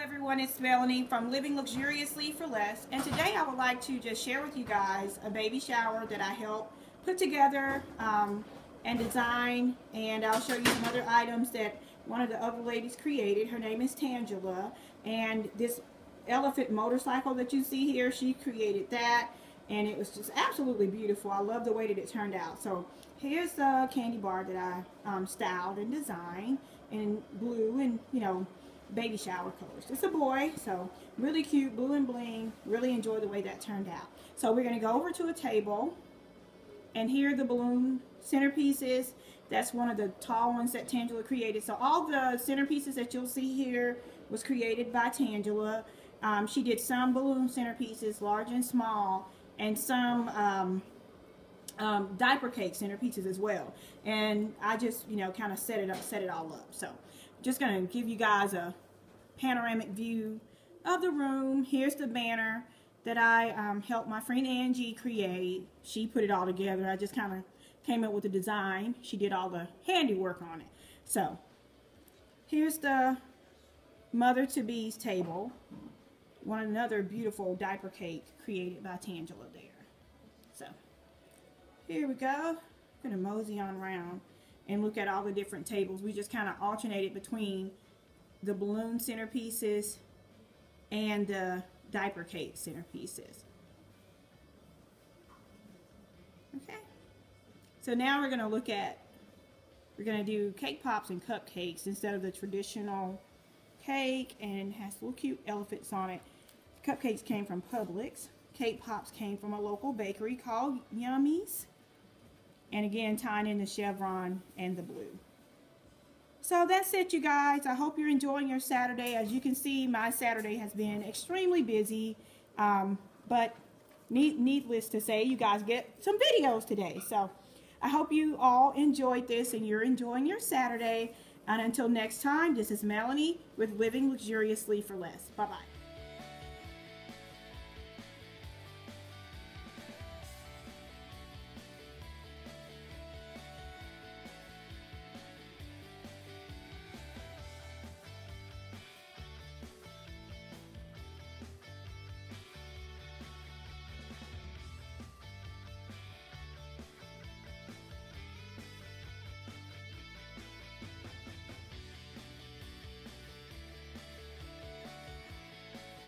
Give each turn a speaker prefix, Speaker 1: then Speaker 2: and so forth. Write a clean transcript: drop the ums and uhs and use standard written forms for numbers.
Speaker 1: Everyone, it's Melanie from Living Luxuriously for Less, and today I would like to just share with you guys a baby shower that I helped put together and design, and I'll show you some other items that one of the other ladies created. Her name is Tangela, and this elephant motorcycle that you see here, she created that, and it was just absolutely beautiful. I love the way that it turned out. So here's the candy bar that I styled and designed in blue and, you know, baby shower colors. It's a boy, so really cute, blue and bling. Really enjoy the way that turned out. So we're going to go over to a table, and here are the balloon centerpieces. That's one of the tall ones that Tangela created. So all the centerpieces that you'll see here was created by Tangela. She did some balloon centerpieces, large and small, and some diaper cake centerpieces as well. And I just, you know, kind of set it all up. So just going to give you guys a panoramic view of the room. Here's the banner that I helped my friend Angie create. She put it all together. I just kind of came up with the design. She did all the handiwork on it. So here's the mother-to-be's table. Another beautiful diaper cake created by Tangela there. So here we go. I'm going to mosey on around and look at all the different tables. We just kind of alternated between the balloon centerpieces and the diaper cake centerpieces. Okay. So now we're going to look at, we're going to do cake pops and cupcakes instead of the traditional cake, and it has little cute elephants on it. Cupcakes came from Publix. Cake pops came from a local bakery called Yummy's. And again, tying in the chevron and the blue. So that's it, you guys. I hope you're enjoying your Saturday. As you can see, my Saturday has been extremely busy. But needless to say, you guys get some videos today. So I hope you all enjoyed this and you're enjoying your Saturday. And until next time, this is Melanie with Living Luxuriously for Less. Bye-bye.